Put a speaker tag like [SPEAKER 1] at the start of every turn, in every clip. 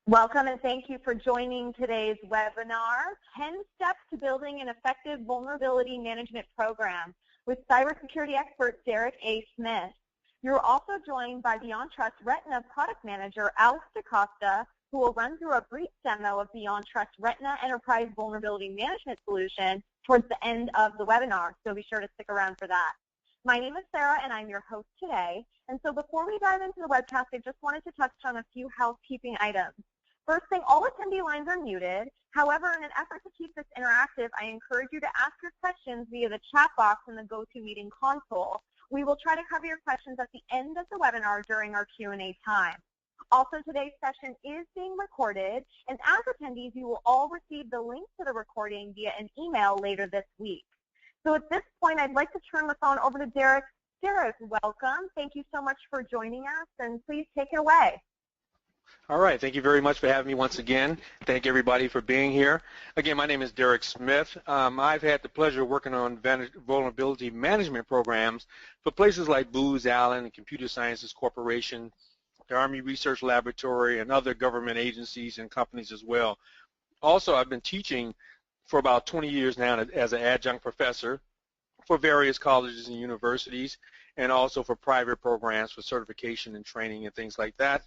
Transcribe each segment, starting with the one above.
[SPEAKER 1] Welcome and thank you for joining today's webinar, 10 Steps to Building an Effective Vulnerability Management Program with cybersecurity expert Derek A. Smith. You're also joined by BeyondTrust Retina Product Manager Alex DaCosta, who will run through a brief demo of BeyondTrust Retina Enterprise Vulnerability Management Solution towards the end of the webinar, so be sure to stick around for that. My name is Sarah and I'm your host today. And so before we dive into the webcast, I just wanted to touch on a few housekeeping items. First thing, all attendee lines are muted. However, in an effort to keep this interactive, I encourage you to ask your questions via the chat box in the GoToMeeting console. We will try to cover your questions at the end of the webinar during our Q&A time. Also, today's session is being recorded, and as attendees, you will all receive the link to the recording via an email later this week. So at this point, I'd like to turn the phone over to Derek. Derek, welcome. Thank you so much for joining us, and please take it away.
[SPEAKER 2] All right, thank you very much for having me once again. Thank everybody for being here. Again, my name is Derek Smith. I've had the pleasure of working on vulnerability management programs for places like Booz Allen and Computer Sciences Corporation, the Army Research Laboratory, and other government agencies and companies as well. Also, I've been teaching for about 20 years now as an adjunct professor for various colleges and universities, and also for private programs for certification and training and things like that.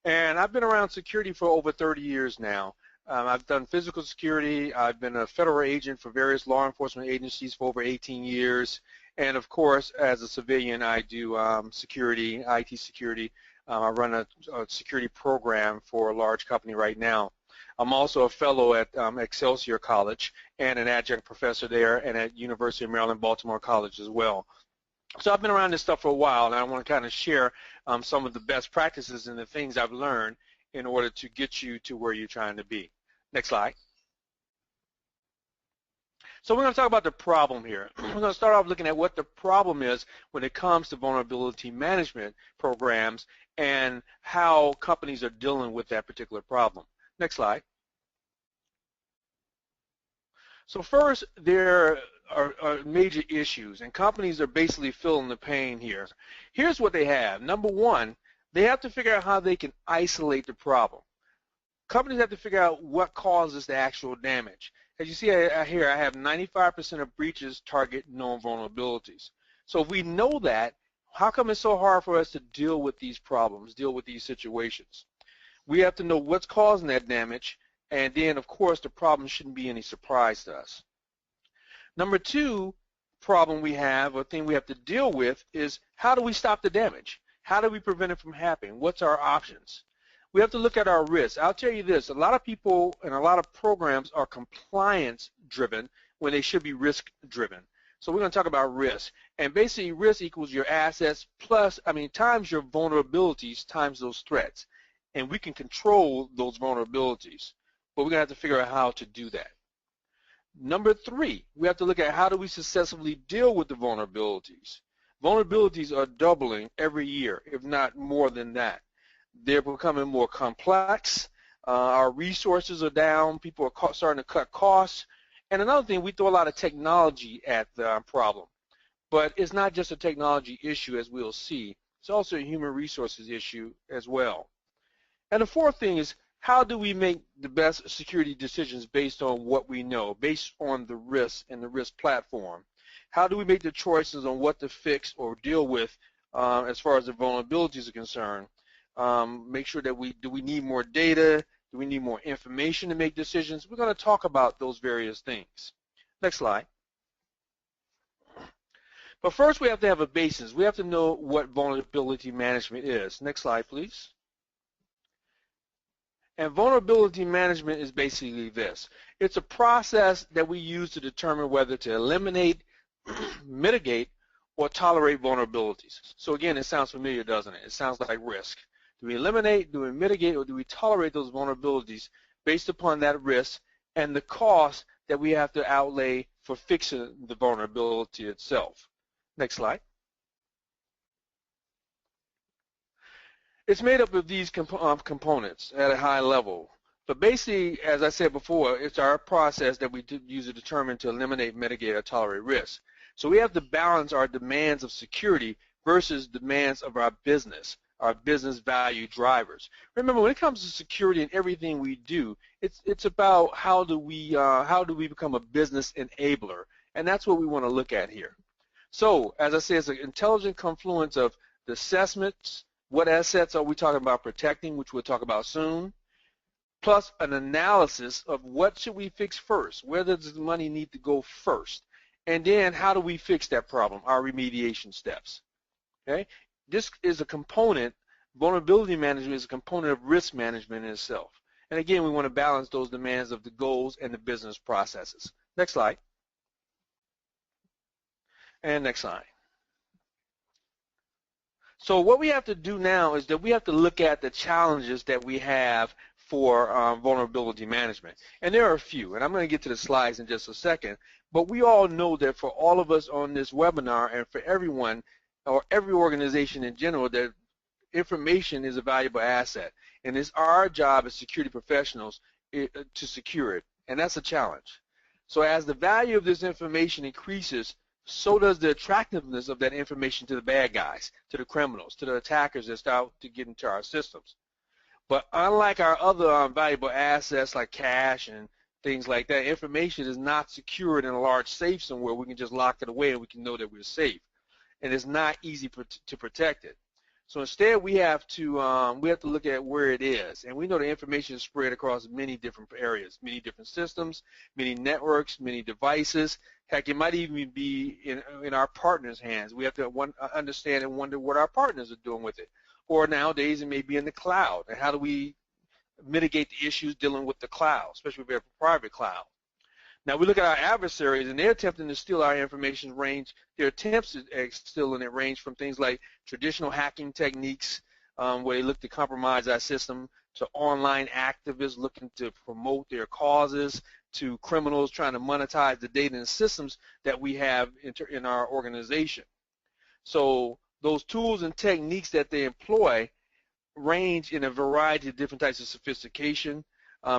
[SPEAKER 2] And I've been around security for over 30 years now. I've done physical security. I've been a federal agent for various law enforcement agencies for over 18 years. And of course, as a civilian, I do security, IT security. I run a security program for a large company right now. I'm also a fellow at Excelsior College and an adjunct professor there, and at University of Maryland, Baltimore College as well. So I've been around this stuff for a while, and I want to kind of share some of the best practices and the things I've learned in order to get you to where you're trying to be. Next slide. So we're going to talk about the problem here. We're going to start off looking at what the problem is when it comes to vulnerability management programs and how companies are dealing with that particular problem. Next slide. So first, there are major issues, and companies are basically feeling the pain here. Here's what they have. Number one, they have to figure out how they can isolate the problem. Companies have to figure out what causes the actual damage. As you see here, I have 95% of breaches target known vulnerabilities. So if we know that, how come it's so hard for us to deal with these problems, deal with these situations? We have to know what's causing that damage, and then, of course, the problem shouldn't be any surprise to us. Number two problem we have, or thing we have to deal with, is how do we stop the damage? How do we prevent it from happening? What's our options? We have to look at our risks. I'll tell you this, a lot of people and a lot of programs are compliance-driven when they should be risk-driven. So we're going to talk about risk. And basically, risk equals your assets plus, times your vulnerabilities times those threats. And we can control those vulnerabilities. But we're going to have to figure out how to do that. Number three, we have to look at how do we successfully deal with the vulnerabilities. Vulnerabilities are doubling every year, if not more than that. They're becoming more complex. Our resources are down. People are starting to cut costs. And another thing, we throw a lot of technology at the problem. But it's not just a technology issue, as we'll see. It's also a human resources issue as well. And the fourth thing is, how do we make the best security decisions based on what we know, based on the risks and the risk platform? How do we make the choices on what to fix or deal with as far as the vulnerabilities are concerned? Make sure that do we need more data? Do we need more information to make decisions? We're going to talk about those various things. Next slide. But first we have to have a basis. We have to know what vulnerability management is. Next slide, please. And vulnerability management is basically this. It's a process that we use to determine whether to eliminate, mitigate, or tolerate vulnerabilities. So again, it sounds familiar, doesn't it? It sounds like risk. Do we eliminate, do we mitigate, or do we tolerate those vulnerabilities based upon that risk and the cost that we have to outlay for fixing the vulnerability itself? Next slide. It's made up of these components at a high level. But basically, as I said before, it's our process that we use to determine to eliminate, mitigate, or tolerate risk. So we have to balance our demands of security versus demands of our business, our business value drivers. Remember, when it comes to security and everything we do, it's about how do we become a business enabler, and that's what we want to look at here. So, as I said, it's an intelligent confluence of the assessments, what assets are we talking about protecting, which we'll talk about soon, plus an analysis of what should we fix first, where does the money need to go first, and then how do we fix that problem, our remediation steps. Okay? This is a component, vulnerability management is a component of risk management in itself. And again, we want to balance those demands of the goals and the business processes. Next slide. And next slide. So what we have to do now is that we have to look at the challenges that we have for vulnerability management. And there are a few, and I'm going to get to the slides in just a second, but we all know that for all of us on this webinar and for everyone or every organization in general, that information is a valuable asset, and it's our job as security professionals to secure it, and that's a challenge. So as the value of this information increases, so does the attractiveness of that information to the bad guys, to the criminals, to the attackers that start to get into our systems. But unlike our other valuable assets like cash and things like that, information is not secured in a large safe somewhere. We can just lock it away and we can know that we're safe. And it's not easy to protect it. So instead, we have to look at where it is, and we know the information is spread across many different areas, many different systems, many networks, many devices. Heck, it might even be in our partners' hands. We have to understand and wonder what our partners are doing with it. Or nowadays, it may be in the cloud. And how do we mitigate the issues dealing with the cloud, especially if we have a private cloud? Now we look at our adversaries, and they're attempting to steal our information range. Their attempts at stealing it range from things like traditional hacking techniques, where they look to compromise our system, to online activists looking to promote their causes, to criminals trying to monetize the data and systems that we have in our organization. So those tools and techniques that they employ range in a variety of different types of sophistication.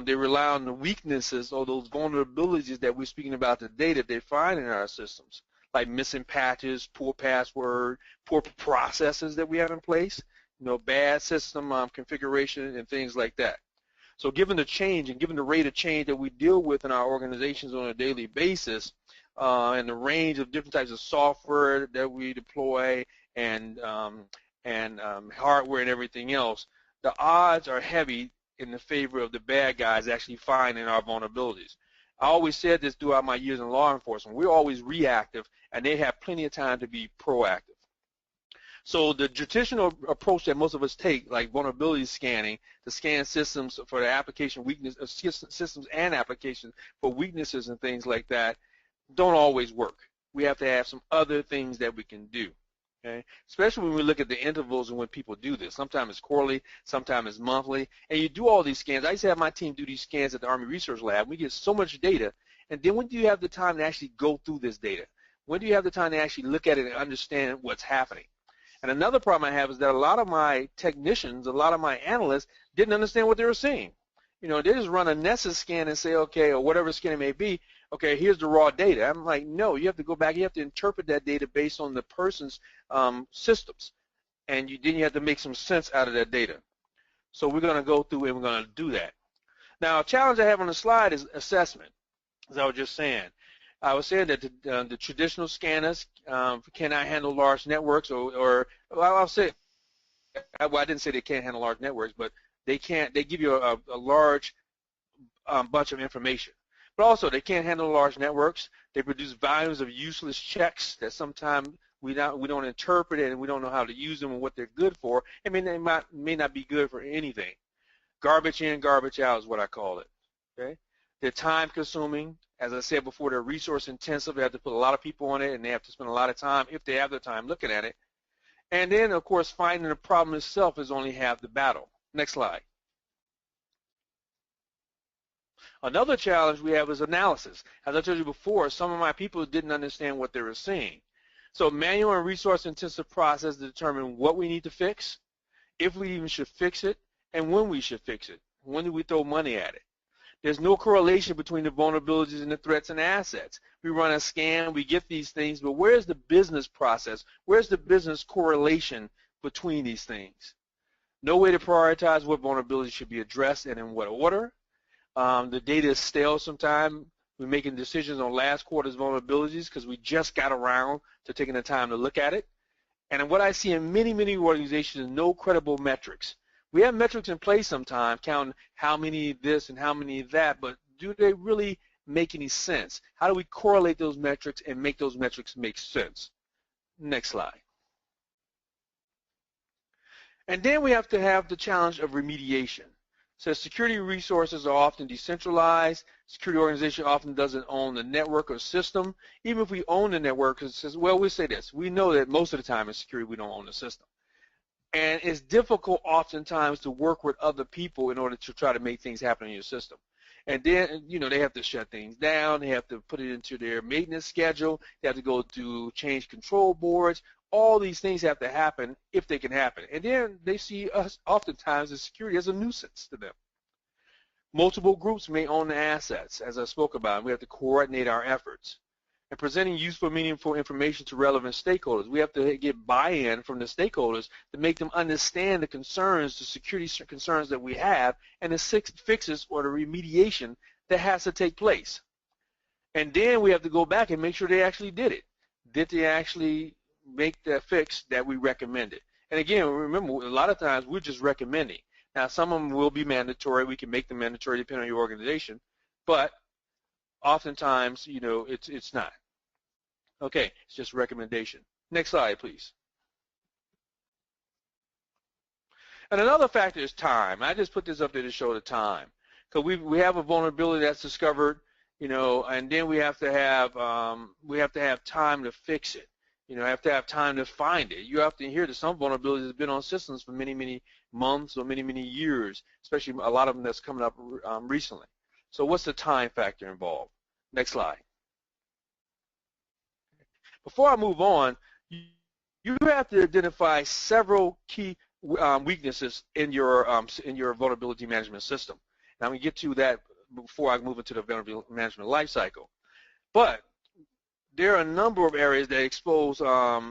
[SPEAKER 2] They rely on the weaknesses or those vulnerabilities that we're speaking about today that they find in our systems, like missing patches, poor password, poor processes that we have in place, bad system configuration and things like that. So given the change and given the rate of change that we deal with in our organizations on a daily basis, and the range of different types of software that we deploy and hardware and everything else, the odds are heavy in the favor of the bad guys actually finding our vulnerabilities. I always said this throughout my years in law enforcement. We're always reactive, and they have plenty of time to be proactive. So the traditional approach that most of us take, like vulnerability scanning, to scan systems for the application weakness, systems and applications for weaknesses and things like that, don't always work. We have to have some other things that we can do. Okay? Especially when we look at the intervals and when people do this. Sometimes it's quarterly, sometimes it's monthly, and you do all these scans. I used to have my team do these scans at the Army Research Lab. We get so much data, and then when do you have the time to actually go through this data? When do you have the time to actually look at it and understand what's happening? And another problem I have is that a lot of my technicians, a lot of my analysts didn't understand what they were seeing. They just run a Nessus scan and say, okay, or whatever scan it may be, okay, here's the raw data. I'm like, no, you have to go back. You have to interpret that data based on the person's systems, and then you have to make some sense out of that data. So we're going to go through and we're going to do that. Now, a challenge I have on the slide is assessment, as I was just saying. I was saying that the traditional scanners cannot handle large networks, or well, I'll say, well, I didn't say they can't handle large networks, but they can't. They give you a large bunch of information. But also, they can't handle large networks. They produce volumes of useless checks that sometimes we don't interpret it and we don't know how to use them and what they're good for. I mean, they may not be good for anything. Garbage in, garbage out is what I call it. Okay? They're time-consuming. As I said before, they're resource-intensive. They have to put a lot of people on it, and they have to spend a lot of time, if they have the time, looking at it. And then, of course, finding the problem itself is only half the battle. Next slide. Another challenge we have is analysis. As I told you before, some of my people didn't understand what they were seeing. So manual and resource-intensive process to determine what we need to fix, if we even should fix it, and when we should fix it. When do we throw money at it? There's no correlation between the vulnerabilities and the threats and assets. We run a scan, we get these things, but where's the business process? Where's the business correlation between these things? No way to prioritize what vulnerabilities should be addressed and in what order. The data is stale sometimes. We're making decisions on last quarter's vulnerabilities because we just got around to taking the time to look at it. And what I see in many, many organizations is no credible metrics. We have metrics in place sometimes, counting how many this and how many that, but do they really make any sense? How do we correlate those metrics and make those metrics make sense? Next slide. And then we have to have the challenge of remediation. So security resources are often decentralized. Security organization often doesn't own the network or system. Even if we own the network, it says, well, we say this. We know that most of the time in security we don't own the system. And it's difficult oftentimes to work with other people in order to try to make things happen in your system. And then, you know, they have to shut things down. They have to put it into their maintenance schedule. They have to go to change control boards. All these things have to happen if they can happen. And then they see us oftentimes as security as a nuisance to them. Multiple groups may own the assets, as I spoke about. We have to coordinate our efforts. And presenting useful, meaningful information to relevant stakeholders. We have to get buy-in from the stakeholders to make them understand the concerns, the security concerns that we have, and the fixes or the remediation that has to take place. And then we have to go back and make sure they actually did it. Did they actually make the fix that we recommended? And again, remember, a lot of times we're just recommending. Now, some of them will be mandatory. We can make them mandatory depending on your organization, but oftentimes, you know, it's not. Okay, it's just a recommendation. Next slide, please. And another factor is time. I just put this up there to show the time, because we have a vulnerability that's discovered, you know, and then we have to have time to fix it. You know, have to have time to find it. You have to hear that some vulnerabilities have been on systems for many, many months or many, many years, especially a lot of them that's coming up recently. So what's the time factor involved? Next slide. Before I move on, you have to identify several key weaknesses in your vulnerability management system. Now, I'm going to get to that before I move into the vulnerability management lifecycle. But there are a number of areas that expose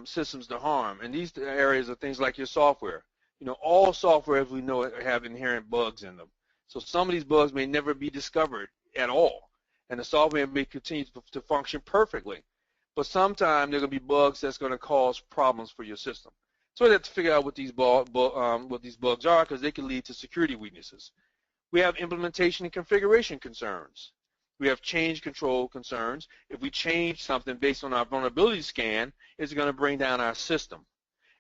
[SPEAKER 2] systems to harm, and these areas are things like your software. You know, all software, as we know it, have inherent bugs in them. So some of these bugs may never be discovered at all, and the software may continue to function perfectly. But sometimes there are going to be bugs that's going to cause problems for your system. So we have to figure out what these bugs are, because they can lead to security weaknesses. We have implementation and configuration concerns. We have change control concerns. If we change something based on our vulnerability scan, it's going to bring down our system.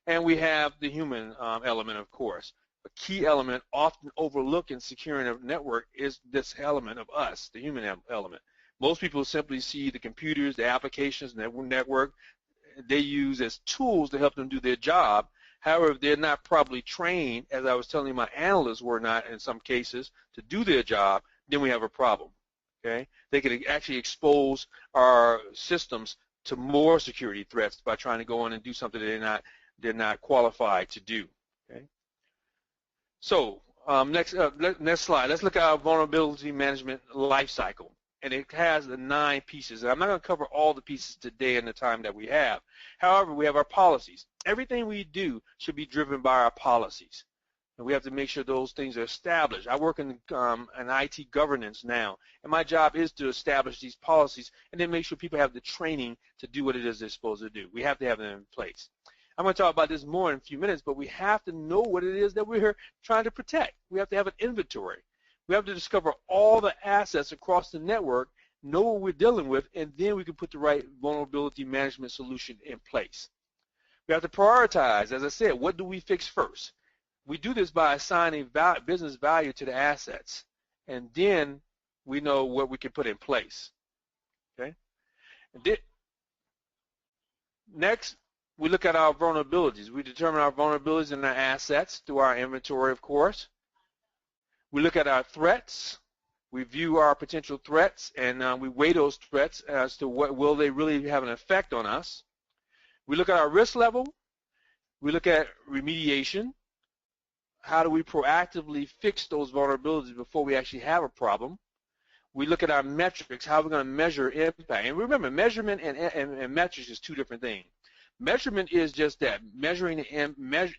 [SPEAKER 2] And we have the human element, of course. A key element often overlooked in securing a network is this element of us, the human element. Most people simply see the computers, the applications, the network they use as tools to help them do their job. However, if they're not properly trained, as I was telling my analysts were not in some cases, to do their job, then we have a problem. Okay? They could actually expose our systems to more security threats by trying to go in and do something that they're not qualified to do. Okay? So next slide. Let's look at our vulnerability management lifecycle. And it has the 9 pieces. And I'm not going to cover all the pieces today in the time that we have. However, we have our policies. Everything we do should be driven by our policies. And we have to make sure those things are established. I work in IT governance now, and my job is to establish these policies and then make sure people have the training to do what it is they're supposed to do. We have to have them in place. I'm going to talk about this more in a few minutes, but we have to know what it is that we're trying to protect. We have to have an inventory. We have to discover all the assets across the network, know what we're dealing with, and then we can put the right vulnerability management solution in place. We have to prioritize, as I said, what do we fix first? We do this by assigning business value to the assets, and then we know what we can put in place. Okay? Next, we look at our vulnerabilities. We determine our vulnerabilities and our assets through our inventory, of course. We look at our threats. We view our potential threats, and we weigh those threats as to what will they really have an effect on us. We look at our risk level. We look at remediation. How do we proactively fix those vulnerabilities before we actually have a problem? We look at our metrics, how we're going to measure impact. And remember, measurement and metrics is 2 different things. Measurement is just that,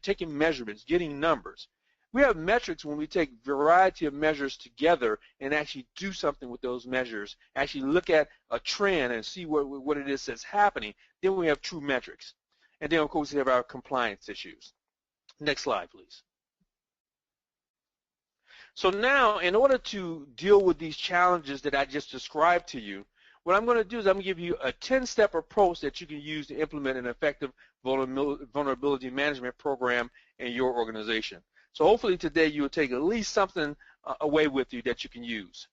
[SPEAKER 2] taking measurements, getting numbers. We have metrics when we take a variety of measures together and actually do something with those measures, actually look at a trend and see what it is that's happening. Then we have true metrics. And then, of course, we have our compliance issues. Next slide, please. So now, in order to deal with these challenges that I just described to you, what I'm going to do is I'm going to give you a 10-step approach that you can use to implement an effective vulnerability management program in your organization. So hopefully today you will take at least something away with you that you can use.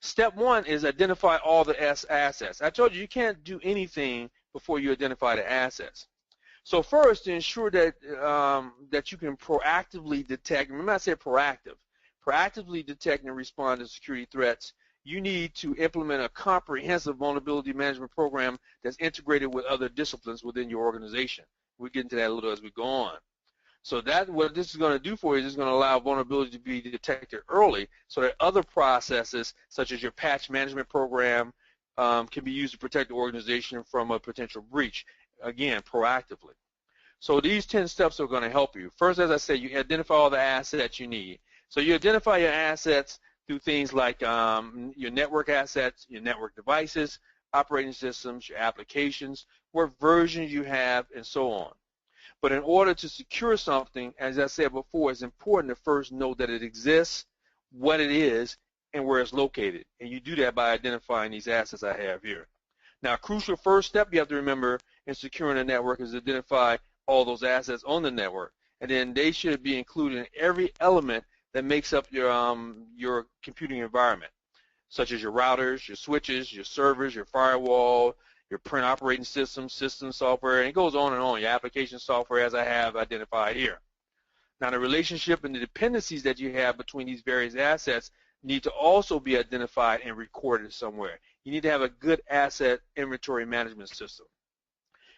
[SPEAKER 2] Step one is identify all the assets. I told you you can't do anything before you identify the assets. So first, to ensure that that you can proactively detect, remember I said proactively detect and respond to security threats, you need to implement a comprehensive vulnerability management program that's integrated with other disciplines within your organization. We'll get into that a little as we go on. So that what this is going to do for you is it's going to allow vulnerability to be detected early so that other processes, such as your patch management program, can be used to protect the organization from a potential breach, again, proactively. So these 10 steps are going to help you. First, as I said, you identify all the assets you need. So you identify your assets through things like your network assets, your network devices, operating systems, your applications, what versions you have, and so on. But in order to secure something, as I said before, it's important to first know that it exists, what it is, and where it's located. And you do that by identifying these assets I have here. Now, a crucial first step you have to remember in securing a network is to identify all those assets on the network. And then they should be included in every element that makes up your computing environment, such as your routers, your switches, your servers, your firewall, your print operating system, system software, and it goes on and on, your application software as I have identified here. Now the relationship and the dependencies that you have between these various assets need to also be identified and recorded somewhere. You need to have a good asset inventory management system.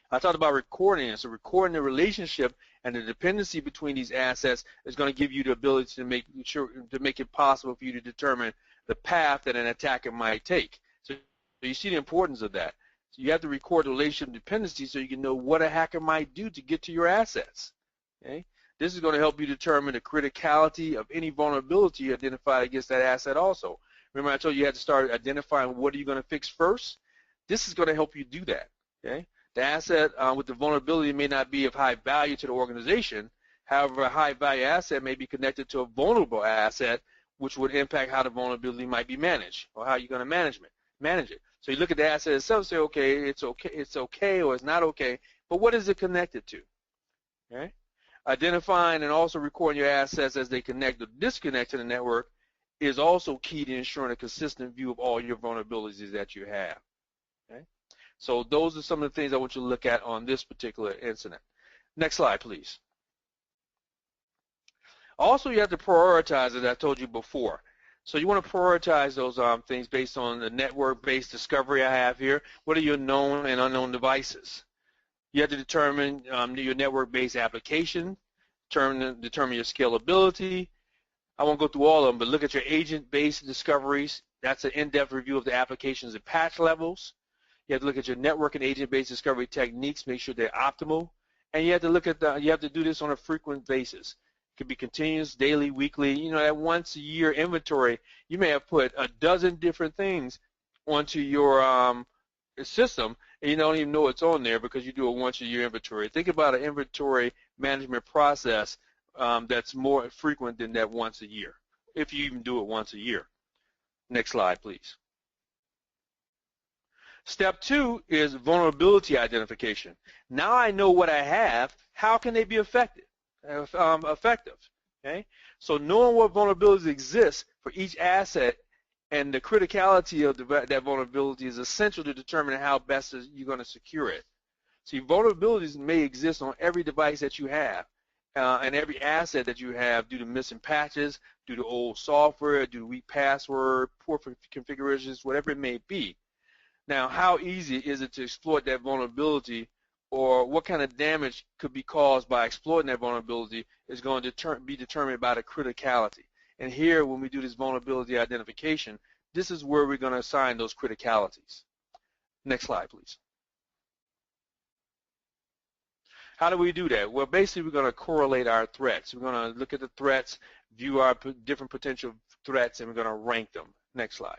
[SPEAKER 2] I talked about recording it. So recording the relationship and the dependency between these assets is going to give you the ability to make it possible for you to determine the path that an attacker might take. So you see the importance of that. So you have to record the relationship dependency so you can know what a hacker might do to get to your assets. Okay? This is going to help you determine the criticality of any vulnerability you identified against that asset also. Remember I told you had to start identifying what are you going to fix first? This is going to help you do that. Okay? The asset with the vulnerability may not be of high value to the organization. However, a high value asset may be connected to a vulnerable asset, which would impact how the vulnerability might be managed or how you're going to manage it. So you look at the asset itself and say, okay, it's okay or it's not okay, but what is it connected to? Okay? Identifying and also recording your assets as they connect or disconnect to the network is also key to ensuring a consistent view of all your vulnerabilities that you have. Okay? So those are some of the things I want you to look at on this particular incident. Next slide, please. Also, you have to prioritize, as I told you before. So you want to prioritize those things based on the network-based discovery I have here. What are your known and unknown devices? You have to determine your network-based application, determine your scalability. I won't go through all of them, but look at your agent-based discoveries. That's an in-depth review of the applications and patch levels. You have to look at your network and agent-based discovery techniques, make sure they're optimal. And you have to look at you have to do this on a frequent basis. It could be continuous, daily, weekly. You know, that once a year inventory, you may have put a dozen different things onto your system, and you don't even know it's on there because you do a once a year inventory. Think about an inventory management process that's more frequent than that once a year, if you even do it once a year. Next slide, please. Step 2 is vulnerability identification. Now I know what I have. How can they be effective? Okay? So knowing what vulnerabilities exist for each asset and the criticality of that vulnerability is essential to determine how best you're going to secure it. See, vulnerabilities may exist on every device that you have and every asset that you have due to missing patches, due to old software, due to weak password, poor configurations, whatever it may be. Now, how easy is it to exploit that vulnerability, or what kind of damage could be caused by exploiting that vulnerability is going to be determined by the criticality. And here, when we do this vulnerability identification, this is where we're going to assign those criticalities. Next slide, please. How do we do that? Well, basically, we're going to correlate our threats. We're going to look at the threats view our different potential threats, and we're going to rank them. Next slide.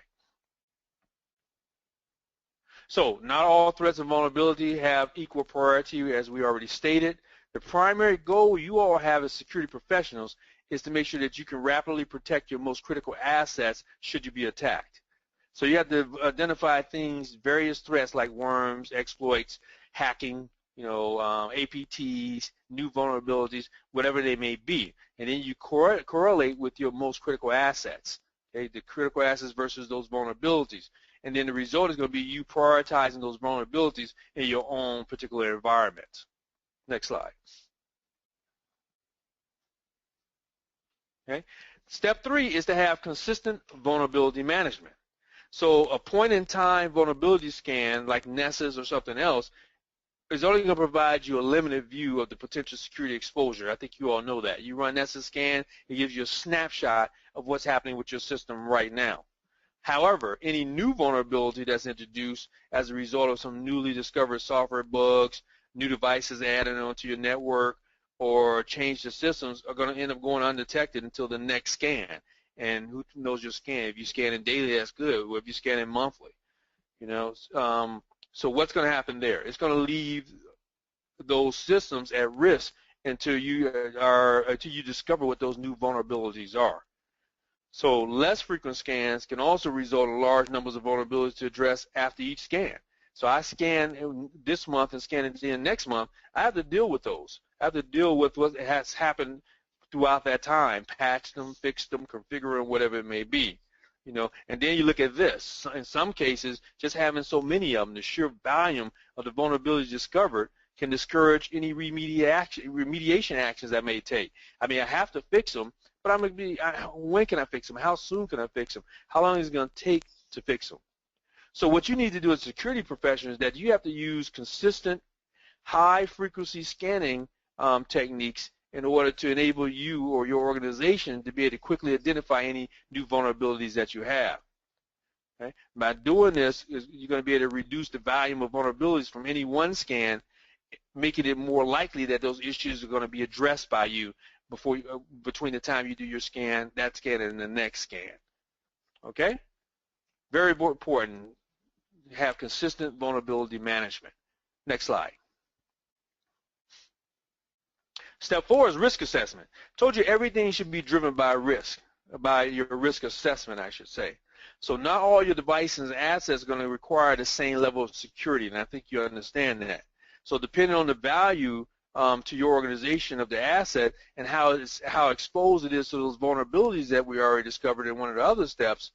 [SPEAKER 2] So not all threats and vulnerability have equal priority, as we already stated. The primary goal you all have as security professionals is to make sure that you can rapidly protect your most critical assets should you be attacked. So you have to identify things, various threats like worms, exploits, hacking, APTs, new vulnerabilities, whatever they may be. And then you correlate with your most critical assets, okay, the critical assets versus those vulnerabilities. And then the result is going to be you prioritizing those vulnerabilities in your own particular environment. Next slide. Okay. Step 3 is to have consistent vulnerability management. So a point-in-time vulnerability scan like Nessus or something else is only going to provide you a limited view of the potential security exposure. I think you all know that. You run Nessus scan, it gives you a snapshot of what's happening with your system right now. However, any new vulnerability that's introduced as a result of some newly discovered software bugs, new devices added onto your network, or change the systems are going to end up going undetected until the next scan. And who knows your scan? If you scan it daily, that's good. Or if you scan it monthly, So what's going to happen there? It's going to leave those systems at risk until you discover what those new vulnerabilities are. So less frequent scans can also result in large numbers of vulnerabilities to address after each scan. So I scan this month and scan it again next month. I have to deal with those. I have to deal with what has happened throughout that time, patch them, fix them, configure them, whatever it may be. And then you look at this. In some cases, just having so many of them, the sheer volume of the vulnerabilities discovered can discourage any remediation actions I may take. I mean, I have to fix them, but I'm going to be, when can I fix them? How soon can I fix them? How long is it going to take to fix them? So what you need to do as a security professional is that you have to use consistent, high-frequency scanning techniques in order to enable you or your organization to be able to quickly identify any new vulnerabilities that you have. Okay? By doing this, you're going to be able to reduce the volume of vulnerabilities from any one scan, making it more likely that those issues are going to be addressed by you between the time you do your scan, that scan, and the next scan. Okay? Very important to have consistent vulnerability management. Next slide. Step 4 is risk assessment. Told you everything should be driven by risk, by your risk assessment, I should say. So not all your devices and assets are going to require the same level of security, and I think you understand that. So depending on the value to your organization of the asset and how exposed it is to those vulnerabilities that we already discovered in one of the other steps,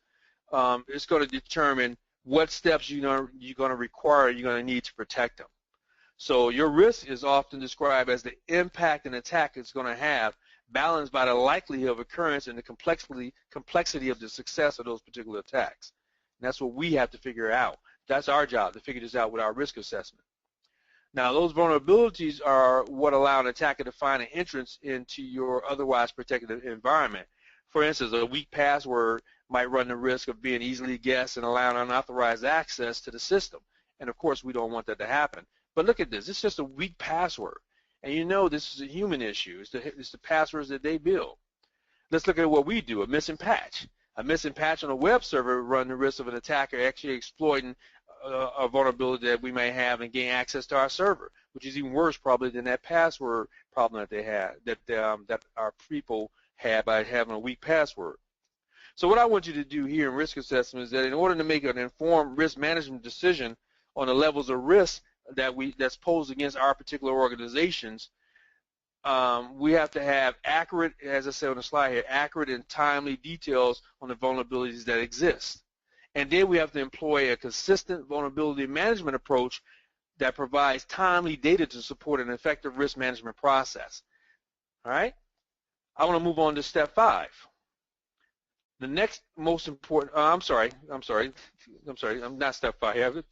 [SPEAKER 2] it's going to determine what steps you're going to require, you're going to need to protect them. So your risk is often described as the impact an attack is going to have, balanced by the likelihood of occurrence and the complexity of the success of those particular attacks. And that's what we have to figure out. That's our job, to figure this out with our risk assessment. Now, those vulnerabilities are what allow an attacker to find an entrance into your otherwise protected environment. For instance, a weak password might run the risk of being easily guessed and allowing unauthorized access to the system. And, of course, we don't want that to happen. But look at this. It's just a weak password. And you know this is a human issue. It's the passwords that they build. Let's look at what we do, a missing patch. A missing patch on a web server run the risk of an attacker actually exploiting a vulnerability that we may have and gain access to our server, which is even worse probably than that password problem that they had, that our people had by having a weak password. So what I want you to do here in risk assessment is that in order to make an informed risk management decision on the levels of risk that's posed against our particular organizations, we have to have accurate, as I said on the slide here, accurate and timely details on the vulnerabilities that exist. And then we have to employ a consistent vulnerability management approach that provides timely data to support an effective risk management process. All right? I want to move on to step 5. The next most important, I'm not step 5,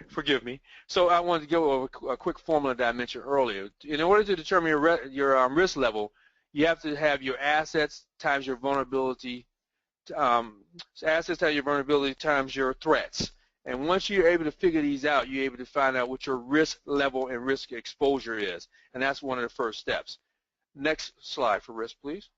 [SPEAKER 2] forgive me. So I wanted to go over a quick formula that I mentioned earlier. In order to determine your risk level, you have to have your assets times your vulnerability, times your threats. And once you're able to figure these out, you're able to find out what your risk level and risk exposure is. And that's one of the first steps. Next slide for risk, please.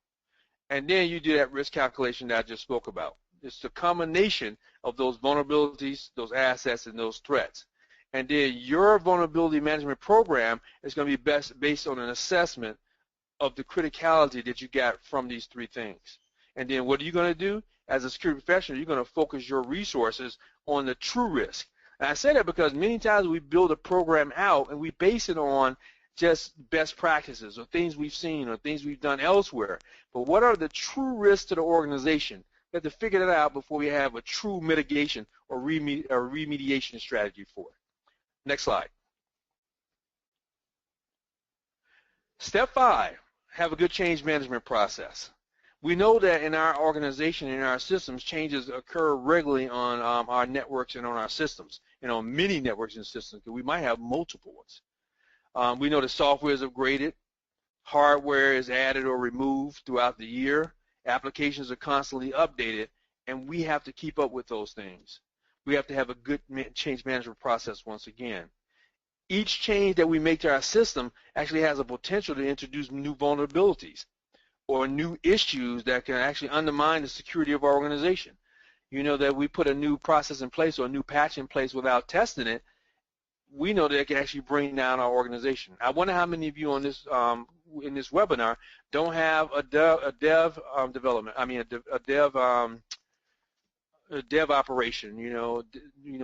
[SPEAKER 2] And then you do that risk calculation that I just spoke about. It's the combination of those vulnerabilities, those assets, and those threats. And then your vulnerability management program is going to be best based on an assessment of the criticality that you got from these three things. And then what are you going to do? As a security professional, you're going to focus your resources on the true risk. And I say that because many times we build a program out and we base it on just best practices or things we've seen or things we've done elsewhere. But what are the true risks to the organization? We have to figure that out before we have a true mitigation or remediation strategy for it. Next slide. Step 5, have a good change management process. We know that in our organization, in our systems, changes occur regularly on our networks and on our systems, and on many networks and systems, because we might have multiple ones. We know the software is upgraded, hardware is added or removed throughout the year, applications are constantly updated, and we have to keep up with those things. We have to have a good change management process once again. Each change that we make to our system actually has a potential to introduce new vulnerabilities or new issues that can actually undermine the security of our organization. You know that we put a new process in place or a new patch in place without testing it, we know that it can actually bring down our organization. I wonder how many of you on this in this webinar don't have a dev operation. You know,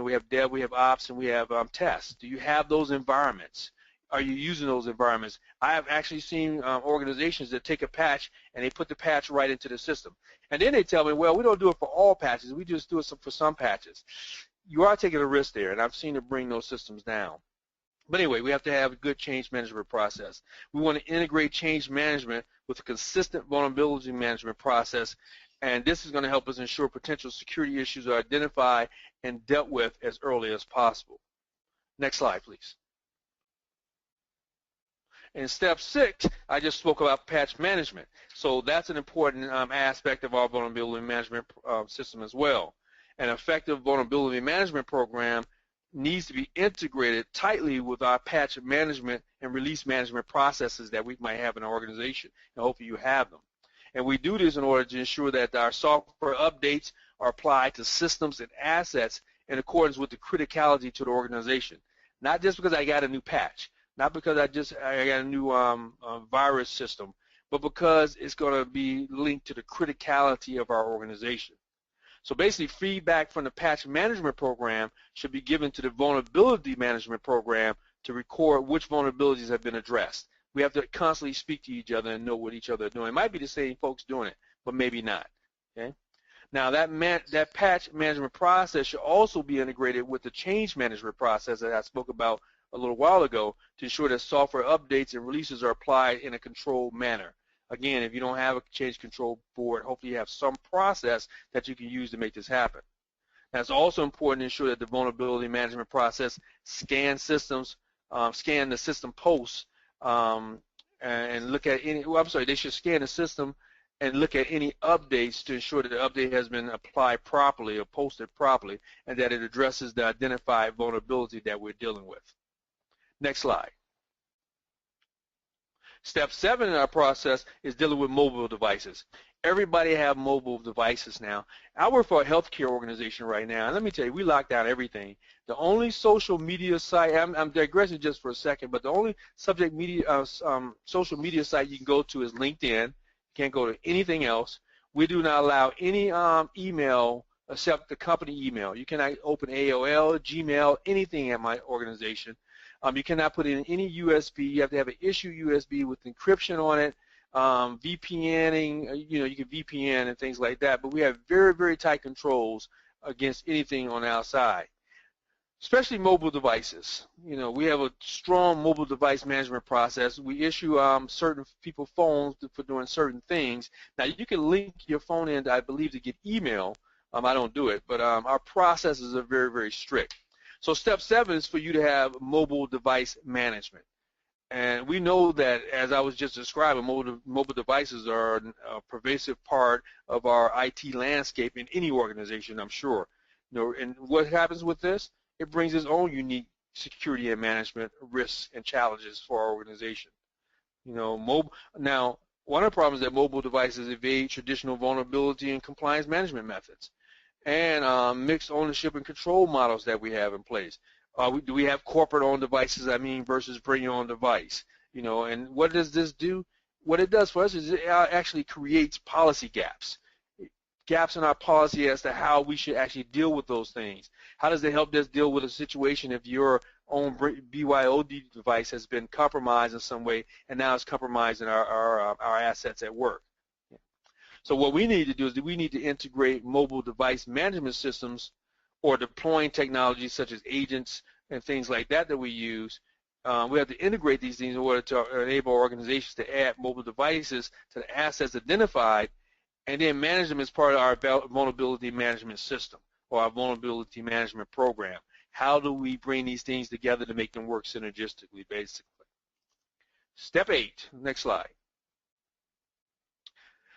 [SPEAKER 2] we have dev, we have ops, and we have tests. Do you have those environments? Are you using those environments? I have actually seen organizations that take a patch and they put the patch right into the system. And then they tell me, well, we don't do it for all patches. We just do it for some patches. You are taking a risk there, and I've seen it bring those systems down. But anyway, we have to have a good change management process. We want to integrate change management with a consistent vulnerability management process, and this is going to help us ensure potential security issues are identified and dealt with as early as possible. Next slide, please. In step 6, I just spoke about patch management. So that's an important aspect of our vulnerability management system as well. An effective vulnerability management program needs to be integrated tightly with our patch management and release management processes that we might have in our organization, and hopefully you have them. And we do this in order to ensure that our software updates are applied to systems and assets in accordance with the criticality to the organization. Not just because I got a new patch, not because I got a new virus system, but because it's going to be linked to the criticality of our organization. So basically, feedback from the patch management program should be given to the vulnerability management program to record which vulnerabilities have been addressed. We have to constantly speak to each other and know what each other are doing. It might be the same folks doing it, but maybe not. Okay. Now that patch management process should also be integrated with the change management process that I spoke about a little while ago to ensure that software updates and releases are applied in a controlled manner. Again, if you don't have a change control board, hopefully you have some process that you can use to make this happen. Now, it's also important to ensure that the vulnerability management process scans systems, scan the system posts, and look at any. Well, I'm sorry, they should scan the system and look at any updates to ensure that the update has been applied properly or posted properly, and that it addresses the identified vulnerability that we're dealing with. Next slide. Step 7 in our process is dealing with mobile devices. Everybody have mobile devices now. I work for a healthcare organization right now, and let me tell you, we locked down everything. The only social media site, I'm digressing just for a second, but the only social media site you can go to is LinkedIn. You can't go to anything else. We do not allow any email except the company email. You cannot open AOL, Gmail, anything at my organization. You cannot put in any USB. You have to have an issue USB with encryption on it, VPNing. You know, you can VPN and things like that. But we have very, very tight controls against anything on the outside, especially mobile devices. You know, we have a strong mobile device management process. We issue certain people phones for doing certain things. Now, you can link your phone in, I believe, to get email. I don't do it, but our processes are very, very strict. So step 7 is for you to have mobile device management. And we know that, as I was just describing, mobile devices are a pervasive part of our IT landscape in any organization, I'm sure. You know, and what happens with this? It brings its own unique security and management risks and challenges for our organization. You know, now One of the problems is that mobile devices evade traditional vulnerability and compliance management methods, and mixed ownership and control models that we have in place. Do we have corporate-owned devices, versus bring your own device? And what does this do? What it does for us is it actually creates policy gaps in our policy as to how we should actually deal with those things. How does it help us deal with a situation if your own BYOD device has been compromised in some way and now it's compromising our assets at work? So what we need to do is we need to integrate mobile device management systems or deploying technologies such as agents and things like that we use. We have to integrate these things in order to enable organizations to add mobile devices to the assets identified and then manage them as part of our vulnerability management system or our vulnerability management program. How do we bring these things together to make them work synergistically, basically? Step 8, next slide.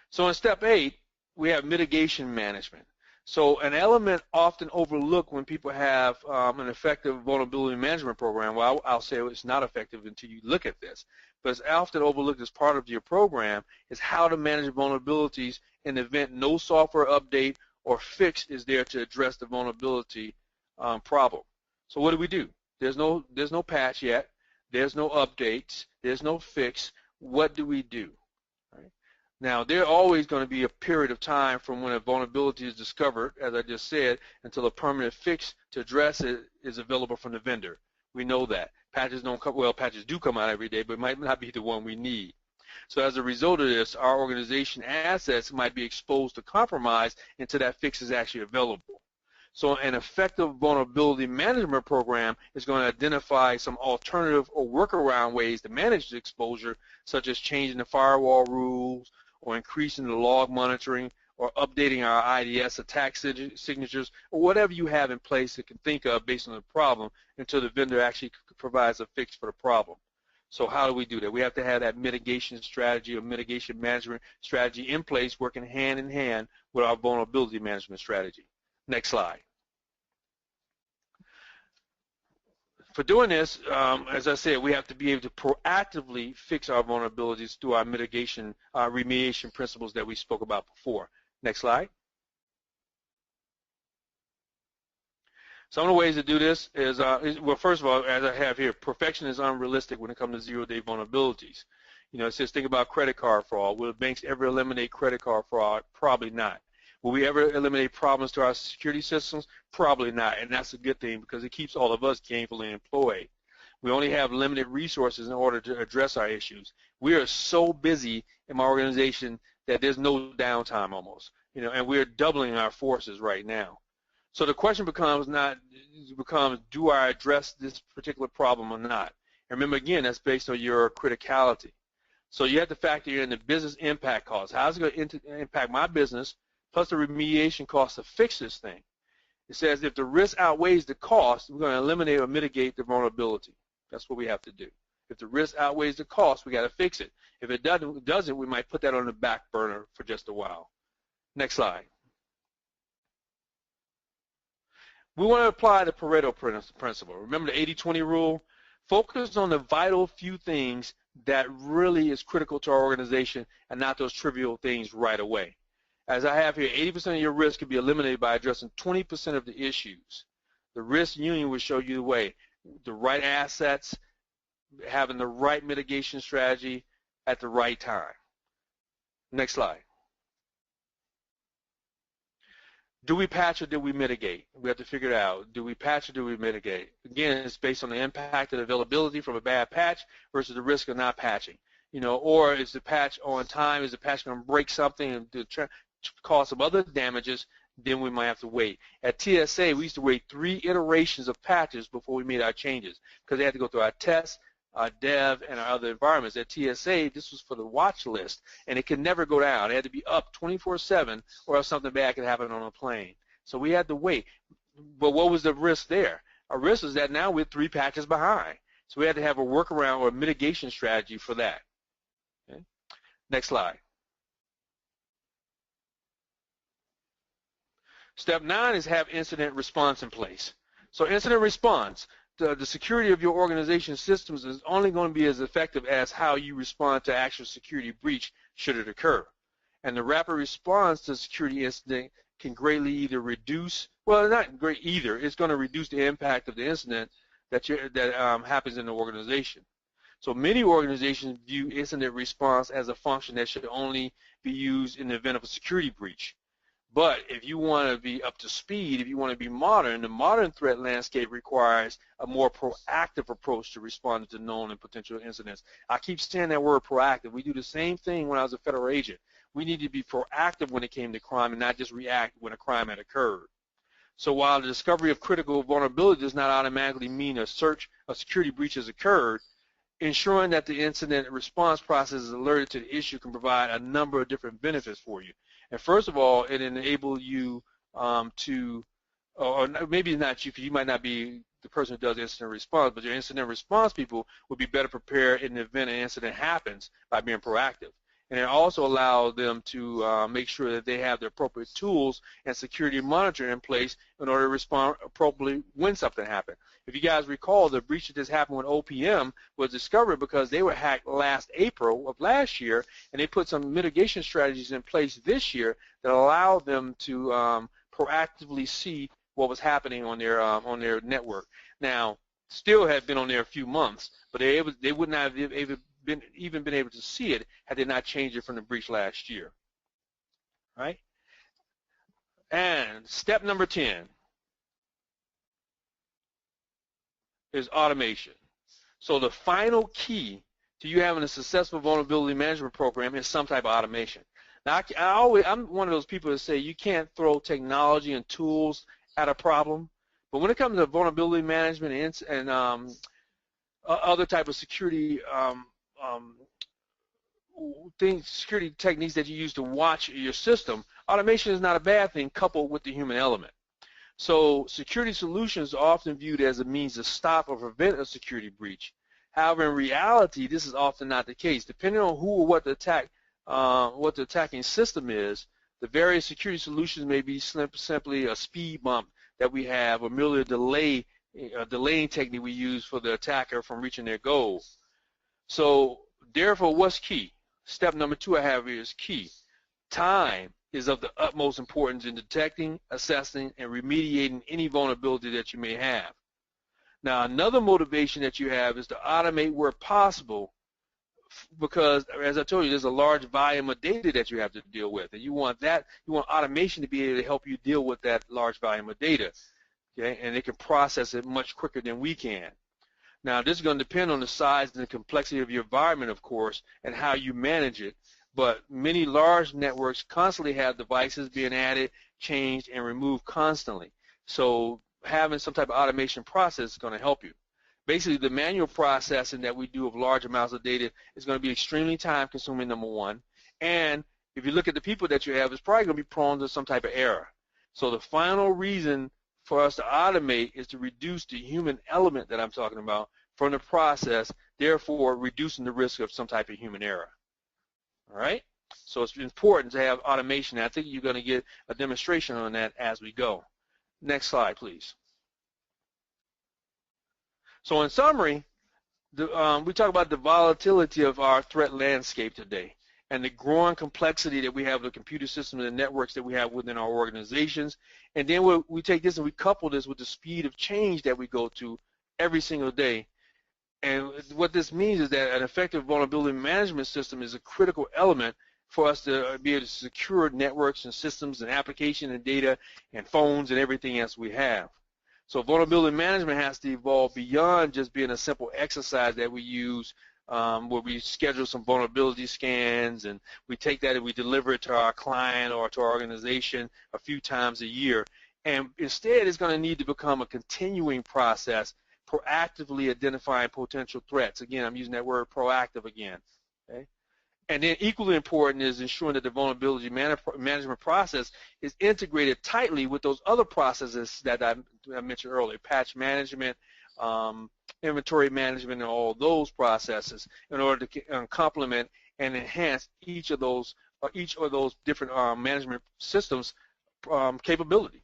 [SPEAKER 2] So in step 8, we have mitigation management. So an element often overlooked when people have an effective vulnerability management program, well, I'll say it's not effective until you look at this, but it's often overlooked as part of your program is how to manage vulnerabilities in the event no software update or fix is there to address the vulnerability problem. So what do? There's no patch yet. There's no updates. There's no fix. What do we do? Right? Now, there's always going to be a period of time from when a vulnerability is discovered, as I just said, until a permanent fix to address it is available from the vendor. We know that. Patches don't come, well, patches do come out every day, but it might not be the one we need. So as a result of this, our organization assets might be exposed to compromise until that fix is actually available. So an effective vulnerability management program is going to identify some alternative or workaround ways to manage the exposure, such as changing the firewall rules or increasing the log monitoring or updating our IDS attack signatures or whatever you have in place that can think of based on the problem until the vendor actually provides a fix for the problem. So how do we do that? We have to have that mitigation strategy or mitigation management strategy in place, working hand in hand with our vulnerability management strategy. Next slide. For doing this, as I said, we have to be able to proactively fix our vulnerabilities through our mitigation, remediation principles that we spoke about before. Next slide. Some of the ways to do this is, well, first of all, as I have here, perfection is unrealistic when it comes to zero-day vulnerabilities. It says think about credit card fraud. Will banks ever eliminate credit card fraud? Probably not. Will we ever eliminate problems to our security systems? Probably not, and that's a good thing because it keeps all of us gainfully employed. We only have limited resources in order to address our issues. We are so busy in my organization that there's no downtime almost, and we're doubling our forces right now. So the question becomes do I address this particular problem or not? And remember, again, that's based on your criticality. So you have to factor in the business impact costs. How's it going to impact my business? Plus the remediation costs to fix this thing. It says if the risk outweighs the cost, we're going to eliminate or mitigate the vulnerability. That's what we have to do. If the risk outweighs the cost, we got to fix it. If it doesn't, we might put that on the back burner for just a while. Next slide. We want to apply the Pareto principle. Remember the 80-20 rule? Focus on the vital few things that really is critical to our organization and not those trivial things right away. As I have here, 80% of your risk can be eliminated by addressing 20% of the issues. The risk union will show you the way. The right assets, having the right mitigation strategy at the right time. Next slide. Do we patch or do we mitigate? We have to figure it out. Do we patch or do we mitigate? Again, it's based on the impact of availability from a bad patch versus the risk of not patching. Or is the patch on time? Is the patch going to break something and cause some other damages? Then we might have to wait. At TSA, we used to wait 3 iterations of patches before we made our changes because they had to go through our tests, our dev, and our other environments. At TSA, this was for the watch list, and it could never go down. It had to be up 24/7 or else something bad could happen on a plane. So we had to wait. But what was the risk there? Our risk was that now we're 3 patches behind. So we had to have a workaround or a mitigation strategy for that. Okay? Next slide. Step 9 is have incident response in place. So incident response, the security of your organization's systems is only going to be as effective as how you respond to actual security breach should it occur. And the rapid response to a security incident can greatly either reduce, well, not great either, it's going to reduce the impact of the incident that happens in the organization. So many organizations view incident response as a function that should only be used in the event of a security breach. But if you want to be up to speed, if you want to be modern, the modern threat landscape requires a more proactive approach to responding to known and potential incidents. I keep saying that word proactive. We do the same thing when I was a federal agent. We need to be proactive when it came to crime and not just react when a crime had occurred. So while the discovery of critical vulnerability does not automatically mean a security breach has occurred, ensuring that the incident response process is alerted to the issue can provide a number of different benefits for you. And first of all, it enables you or maybe not you, because you might not be the person who does incident response, but your incident response people would be better prepared in the event an incident happens by being proactive. And it also allows them to make sure that they have the appropriate tools and security monitoring in place in order to respond appropriately when something happens. If you guys recall, the breach that just happened with OPM was discovered because they were hacked last April of last year, and they put some mitigation strategies in place this year that allowed them to proactively see what was happening on their network. Now, still had been on there a few months, but they would not have even been able to see it had they not changed it from the breach last year. Right? And step number 10 is automation. So the final key to you having a successful vulnerability management program is some type of automation. Now, I'm one of those people that say you can't throw technology and tools at a problem, but when it comes to vulnerability management and other type of security security techniques that you use to watch your system, automation is not a bad thing coupled with the human element. So security solutions are often viewed as a means to stop or prevent a security breach. However, in reality, this is often not the case. Depending on who or what the attacking system is, the various security solutions may be simply a speed bump that we have, or merely a delaying technique we use for the attacker from reaching their goal. So therefore, what's key? Step number 2 I have here is key. Time is of the utmost importance in detecting, assessing, and remediating any vulnerability that you may have. Now, another motivation that you have is to automate where possible, because, as I told you, there's a large volume of data that you have to deal with, and you want automation to be able to help you deal with that large volume of data, okay? And it can process it much quicker than we can. Now, this is going to depend on the size and the complexity of your environment, of course, and how you manage it. But many large networks constantly have devices being added, changed, and removed constantly. So having some type of automation process is going to help you. Basically, the manual processing that we do of large amounts of data is going to be extremely time-consuming, number one. And if you look at the people that you have, it's probably going to be prone to some type of error. So the final reason for us to automate is to reduce the human element that I'm talking about from the process, therefore reducing the risk of some type of human error. All right? So it's important to have automation. I think you're going to get a demonstration on that as we go. Next slide, please. So in summary, we talk about the volatility of our threat landscape today and the growing complexity that we have with the computer systems and networks that we have within our organizations. And then we take this and we couple this with the speed of change that we go to every single day. And what this means is that an effective vulnerability management system is a critical element for us to be able to secure networks and systems and application and data and phones and everything else we have. So vulnerability management has to evolve beyond just being a simple exercise that we use where we schedule some vulnerability scans and we take that and we deliver it to our client or to our organization a few times a year. And instead, it's going to need to become a continuing process, proactively identifying potential threats. Again, I'm using that word proactive again. Okay? And then equally important is ensuring that the vulnerability management process is integrated tightly with those other processes that I mentioned earlier, patch management, inventory management, and all those processes in order to complement and enhance each of those different management systems capabilities.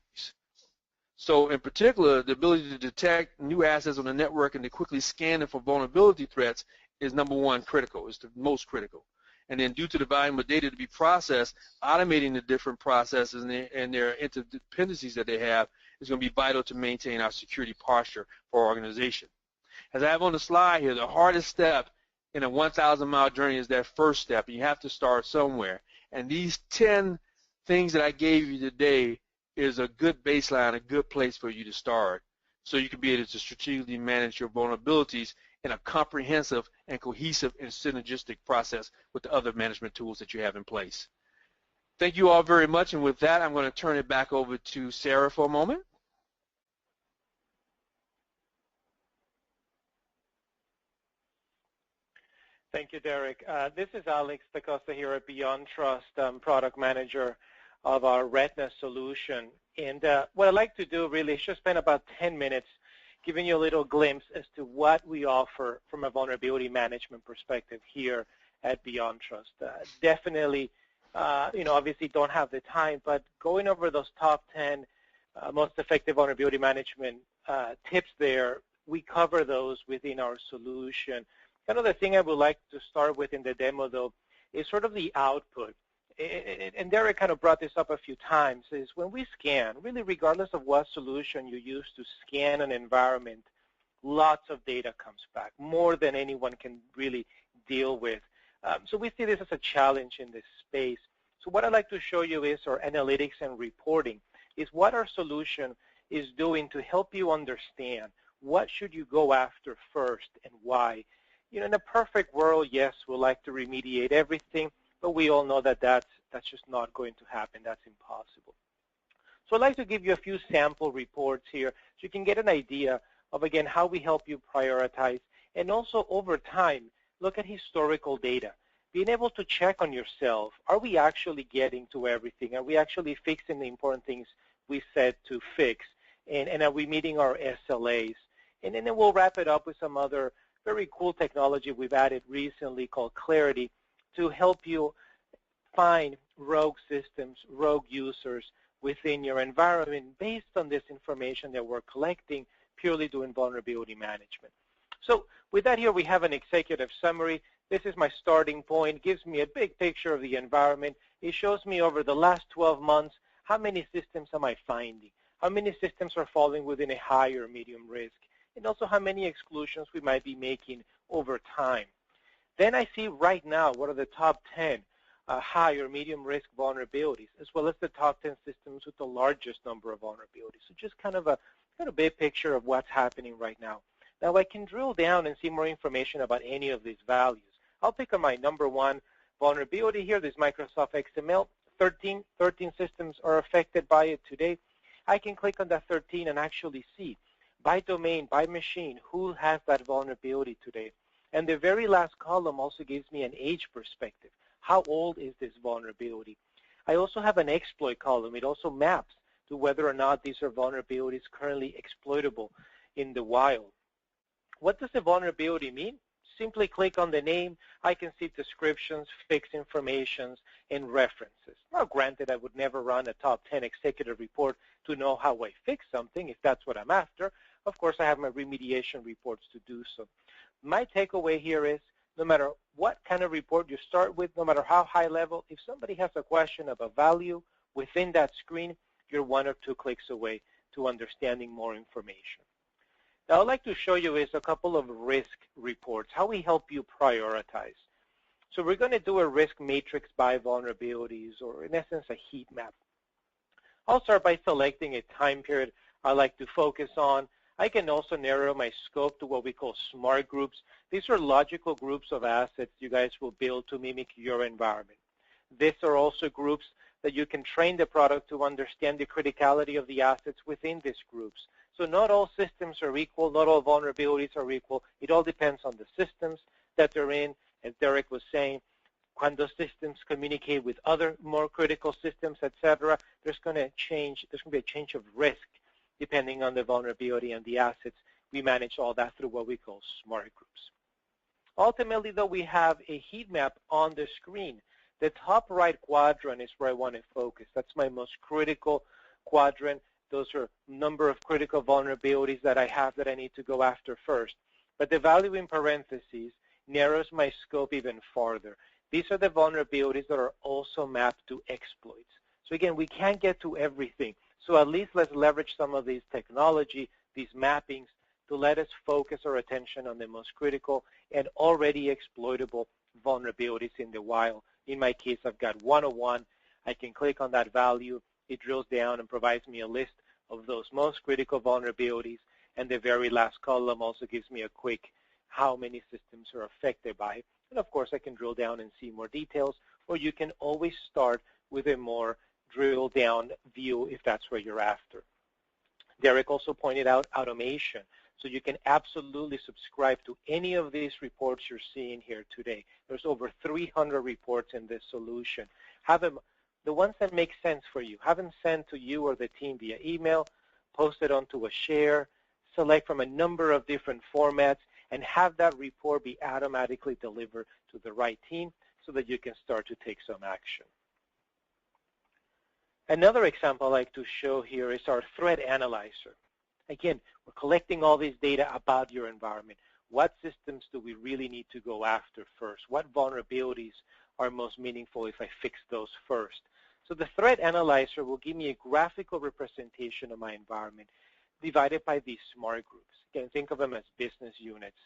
[SPEAKER 2] So in particular, the ability to detect new assets on the network and to quickly scan them for vulnerability threats is number one critical. It's the most critical. And then due to the volume of data to be processed, automating the different processes and their interdependencies that they have is going to be vital to maintain our security posture for our organization. As I have on the slide here, the hardest step in a 1,000-mile journey is that first step. You have to start somewhere. And these 10 things that I gave you today is a good baseline, a good place for you to start, so you can be able to strategically manage your vulnerabilities in a comprehensive and cohesive and synergistic process with the other management tools that you have in place. Thank you all very much, and with that, I'm going to turn it back over to Sarah for a moment.
[SPEAKER 3] Thank you, Derek. This is Alex DaCosta here at Beyond Trust, product manager of our Retina solution. And what I'd like to do really is just spend about 10 minutes giving you a little glimpse as to what we offer from a vulnerability management perspective here at Beyond Trust. Definitely, obviously don't have the time, but going over those top 10 most effective vulnerability management tips there, we cover those within our solution. Kind of the thing I would like to start with in the demo, though, is sort of the output. And Derek kind of brought this up a few times, is when we scan, really regardless of what solution you use to scan an environment, lots of data comes back, more than anyone can really deal with. So we see this as a challenge in this space. So what I'd like to show you is our analytics and reporting, is what our solution is doing to help you understand what should you go after first and why. In a perfect world, yes, we'd like to remediate everything, but we all know that that's just not going to happen. That's impossible. So I'd like to give you a few sample reports here so you can get an idea of, again, how we help you prioritize, and also over time, look at historical data. Being able to check on yourself, are we actually getting to everything? Are we actually fixing the important things we said to fix? And are we meeting our SLAs? And then we'll wrap it up with some other very cool technology we've added recently called Clarity, to help you find rogue systems, rogue users within your environment based on this information that we're collecting purely doing vulnerability management. So with that here, we have an executive summary. This is my starting point. Gives me a big picture of the environment. It shows me over the last 12 months, how many systems am I finding? How many systems are falling within a high or medium risk? And also how many exclusions we might be making over time. Then I see right now what are the top 10 high or medium risk vulnerabilities, as well as the top 10 systems with the largest number of vulnerabilities. So just kind of a big picture of what's happening right now. Now I can drill down and see more information about any of these values. I'll pick on my number one vulnerability here, this Microsoft XML. 13 systems are affected by it today. I can click on that 13 and actually see by domain, by machine, who has that vulnerability today. And the very last column also gives me an age perspective. How old is this vulnerability? I also have an exploit column. It also maps to whether or not these are vulnerabilities currently exploitable in the wild. What does the vulnerability mean? Simply click on the name. I can see descriptions, fixed informations, and references. Now, granted, I would never run a top 10 executive report to know how I fix something, if that's what I'm after. Of course, I have my remediation reports to do so. My takeaway here is, no matter what kind of report you start with, no matter how high level, if somebody has a question of a value within that screen, you're 1 or 2 clicks away to understanding more information. Now, I'd like to show you is a couple of risk reports, how we help you prioritize. So we're going to do a risk matrix by vulnerabilities, or in essence, a heat map. I'll start by selecting a time period I like to focus on. I can also narrow my scope to what we call smart groups. These are logical groups of assets you guys will build to mimic your environment. These are also groups that you can train the product to understand the criticality of the assets within these groups. So not all systems are equal, not all vulnerabilities are equal. It all depends on the systems that they're in. As Derek was saying, when those systems communicate with other more critical systems, etc., there's going to be a change of risk depending on the vulnerability and the assets. We manage all that through what we call smart groups. Ultimately, though, we have a heat map on the screen. The top right quadrant is where I want to focus. That's my most critical quadrant. Those are number of critical vulnerabilities that I have that I need to go after first. But the value in parentheses narrows my scope even farther. These are the vulnerabilities that are also mapped to exploits. So again, we can't get to everything. So at least let's leverage some of these technology, these mappings, to let us focus our attention on the most critical and already exploitable vulnerabilities in the wild. In my case, I've got 101. I can click on that value. It drills down and provides me a list of those most critical vulnerabilities. And the very last column also gives me a quick how many systems are affected by it. And of course, I can drill down and see more details, or you can always start with a more drill down view if that's what you're after. Derek also pointed out automation. So you can absolutely subscribe to any of these reports you're seeing here today. There's over 300 reports in this solution. Have them, the ones that make sense for you, have them sent to you or the team via email, post it onto a share, select from a number of different formats, and have that report be automatically delivered to the right team so that you can start to take some action. Another example I like to show here is our threat analyzer. Again, we're collecting all this data about your environment. What systems do we really need to go after first? What vulnerabilities are most meaningful if I fix those first? So the threat analyzer will give me a graphical representation of my environment divided by these smart groups. Again, think of them as business units.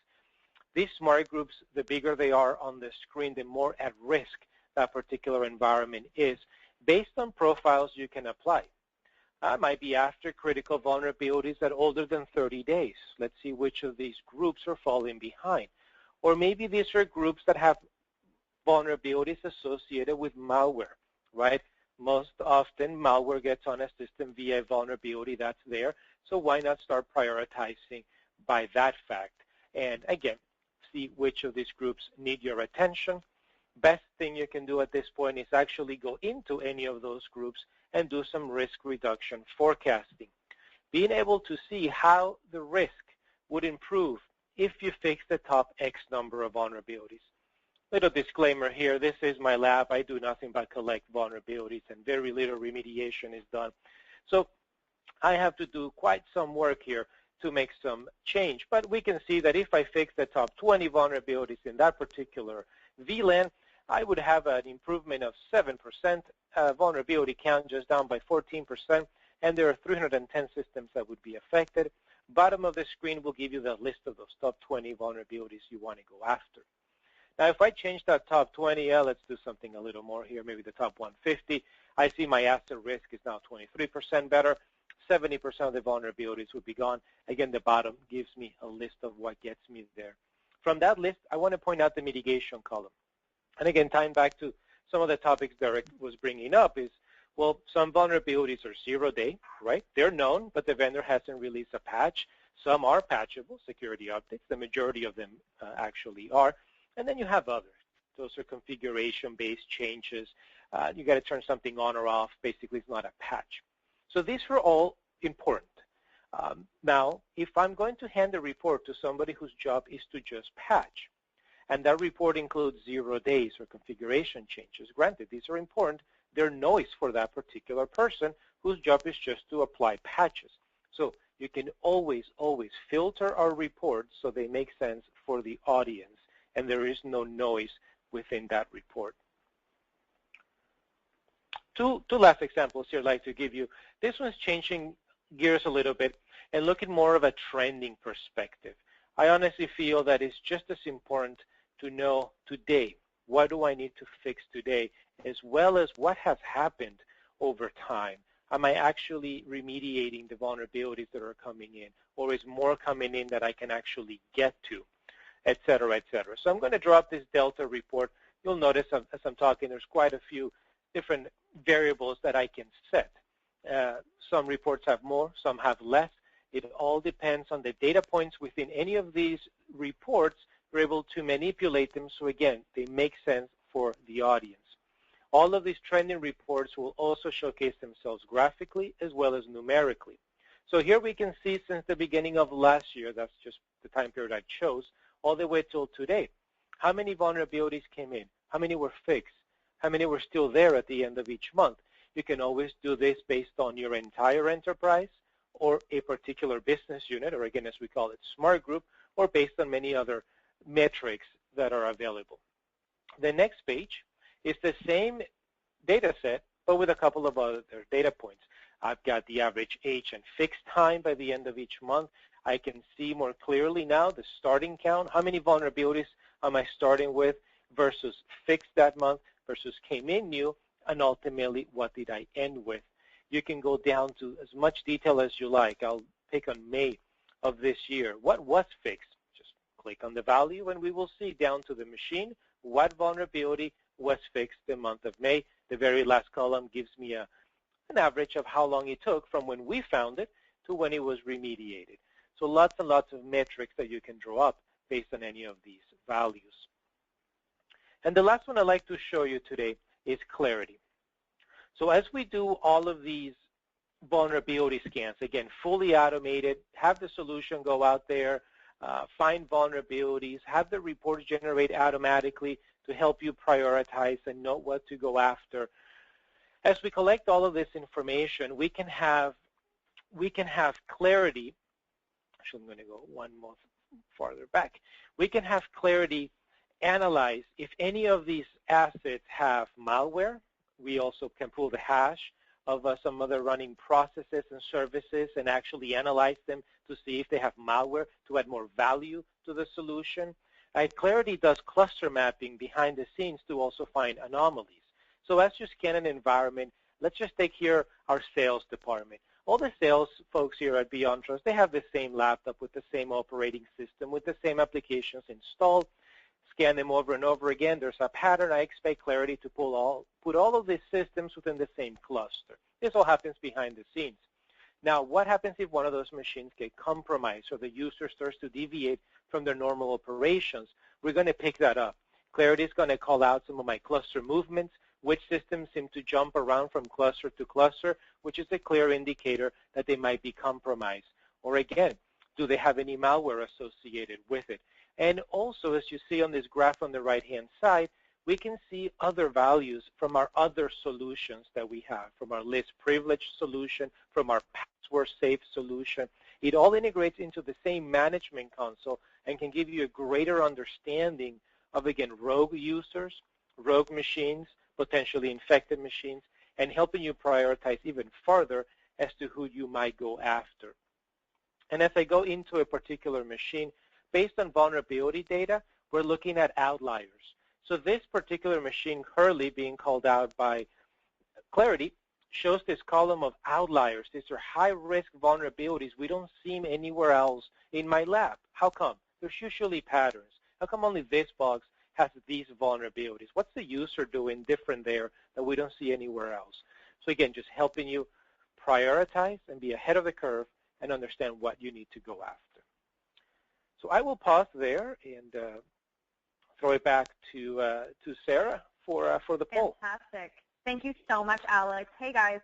[SPEAKER 3] These smart groups, the bigger they are on the screen, the more at risk that particular environment is, based on profiles you can apply. I might be after critical vulnerabilities that are older than 30 days. Let's see which of these groups are falling behind. Or maybe these are groups that have vulnerabilities associated with malware, right? Most often, malware gets on a system via a vulnerability that's there, so why not start prioritizing by that fact? And again, see which of these groups need your attention. Best thing you can do at this point is actually go into any of those groups and do some risk reduction forecasting. Being able to see how the risk would improve if you fix the top X number of vulnerabilities. Little disclaimer here, this is my lab. I do nothing but collect vulnerabilities and very little remediation is done. So I have to do quite some work here to make some change. But we can see that if I fix the top 20 vulnerabilities in that particular VLAN, I would have an improvement of 7%, vulnerability count just down by 14%, and there are 310 systems that would be affected. Bottom of the screen will give you the list of those top 20 vulnerabilities you want to go after. Now, if I change that top 20, let's do something a little more here, maybe the top 150. I see my asset risk is now 23% better. 70% of the vulnerabilities would be gone. Again, the bottom gives me a list of what gets me there. From that list, I want to point out the mitigation column. And again, tying back to some of the topics Derek was bringing up is, well, some vulnerabilities are 0-day, right? They're known, but the vendor hasn't released a patch. Some are patchable, security updates. The majority of them actually are. And then you have others. Those are configuration-based changes. You got to turn something on or off. Basically, it's not a patch. So these are all important. Now, if I'm going to hand a report to somebody whose job is to just patch, and that report includes 0 days or configuration changes, granted, these are important. They're noise for that particular person whose job is just to apply patches. So you can always, always filter our reports so they make sense for the audience, and there is no noise within that report. Two last examples here I'd like to give you. This one's changing gears a little bit and looking more of a trending perspective. I honestly feel that it's just as important to know today, what do I need to fix today, as well as what has happened over time. Am I actually remediating the vulnerabilities that are coming in, or is more coming in that I can actually get to, et cetera, et cetera. So I'm going to drop this Delta report. You'll notice as I'm talking, there's quite a few different variables that I can set. Some reports have more, some have less. It all depends on the data points within any of these reports. We're able to manipulate them so, again, they make sense for the audience. All of these trending reports will also showcase themselves graphically as well as numerically. So here we can see since the beginning of last year, that's just the time period I chose, all the way till today, how many vulnerabilities came in, how many were fixed, how many were still there at the end of each month. You can always do this based on your entire enterprise or a particular business unit, or again, as we call it, smart group, or based on many other metrics that are available. The next page is the same data set, but with a couple of other data points. I've got the average age and fixed time by the end of each month. I can see more clearly now the starting count. How many vulnerabilities am I starting with versus fixed that month versus came in new, and ultimately what did I end with. You can go down to as much detail as you like. I'll pick on May of this year. What was fixed? Just click on the value and we will see down to the machine what vulnerability was fixed the month of May. The very last column gives me an average of how long it took from when we found it to when it was remediated. So lots and lots of metrics that you can draw up based on any of these values. And the last one I'd like to show you today is clarity. So as we do all of these vulnerability scans, again, fully automated, have the solution go out there, find vulnerabilities, have the reports generate automatically to help you prioritize and know what to go after. As we collect all of this information, we can have clarity. Actually, I'm going to go one more farther back. We can have clarity analyze if any of these assets have malware. We also can pull the hash of some other running processes and services and actually analyze them to see if they have malware to add more value to the solution. Clarity does cluster mapping behind the scenes to also find anomalies. So as you scan an environment, let's just take here our sales department. All the sales folks here at BeyondTrust, they have the same laptop with the same operating system, with the same applications installed. Scan them over and over again. There's a pattern. I expect Clarity to put all of these systems within the same cluster. This all happens behind the scenes. Now, what happens if one of those machines get compromised or the user starts to deviate from their normal operations? We're going to pick that up. Clarity is going to call out some of my cluster movements, which systems seem to jump around from cluster to cluster, which is a clear indicator that they might be compromised. Or again, do they have any malware associated with it? And also, as you see on this graph on the right-hand side, we can see other values from our other solutions that we have, from our list privilege solution, from our password safe solution. It all integrates into the same management console and can give you a greater understanding of, again, rogue users, rogue machines, potentially infected machines, and helping you prioritize even further as to who you might go after. And as I go into a particular machine, based on vulnerability data, we're looking at outliers. So this particular machine currently being called out by Clarity shows this column of outliers. These are high-risk vulnerabilities. We don't see them anywhere else in my lab. How come? There's usually patterns. How come only this box has these vulnerabilities? What's the user doing different there that we don't see anywhere else? So again, just helping you prioritize and be ahead of the curve and understand what you need to go after. So I will pause there and throw it back to Sarah for the poll.
[SPEAKER 1] Fantastic. Thank you so much, Alex. Hey, guys,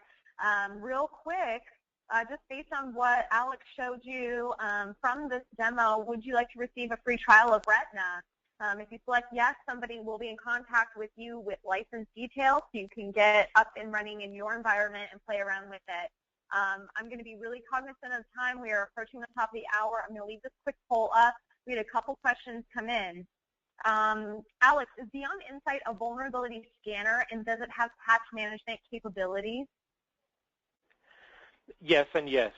[SPEAKER 1] real quick, just based on what Alex showed you from this demo, would you like to receive a free trial of Retina? If you select yes, somebody will be in contact with you with license details so you can get up and running in your environment and play around with it. I'm going to be really cognizant of time. We are approaching the top of the hour. I'm going to leave this quick poll up. We had a couple questions come in. Alex, is Beyond Insight a vulnerability scanner, and does it have patch management capabilities?
[SPEAKER 3] Yes and yes.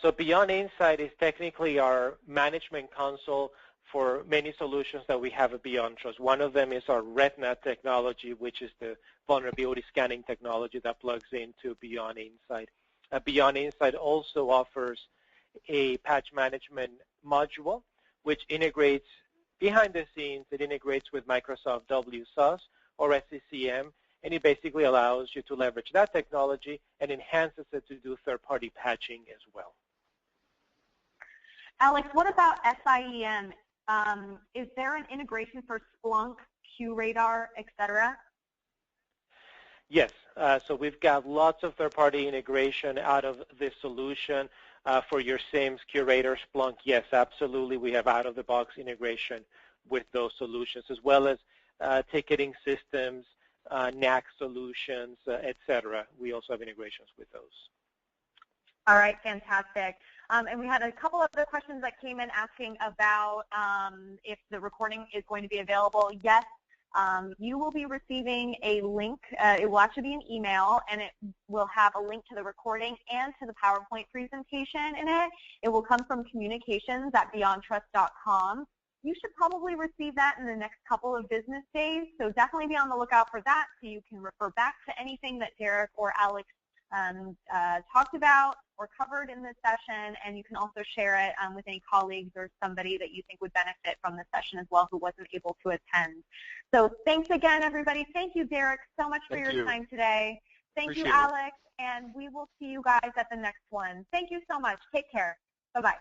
[SPEAKER 3] So Beyond Insight is technically our management console for many solutions that we have at BeyondTrust. One of them is our Retina technology, which is the vulnerability scanning technology that plugs into Beyond Insight. Beyond Insight also offers a patch management module, which integrates behind the scenes. It integrates with Microsoft WSUS or SCCM, and it basically allows you to leverage that technology and enhances it to do third-party patching as well.
[SPEAKER 1] Alex, what about SIEM? Is there an integration for Splunk, QRadar, et cetera?
[SPEAKER 3] Yes. So we've got lots of third-party integration out of this solution for your SIEMs, QRadar, Splunk. Yes, absolutely. We have out-of-the-box integration with those solutions, as well as ticketing systems, NAC solutions, etc. We also have integrations with those.
[SPEAKER 1] All right, fantastic. And we had a couple of other questions that came in asking about if the recording is going to be available. Yes, you will be receiving a link. It will actually be an email, and it will have a link to the recording and to the PowerPoint presentation in it. It will come from communications@beyondtrust.com. You should probably receive that in the next couple of business days, so definitely be on the lookout for that so you can refer back to anything that Derek or Alex talked about or covered in this session, and you can also share it with any colleagues or somebody that you think would benefit from the session as well who wasn't able to attend. So thanks again, everybody. Thank you, Derek, so much for your time today. Thank you, Alex, and we will see you guys at the next one. Thank you so much. Take care. Bye-bye.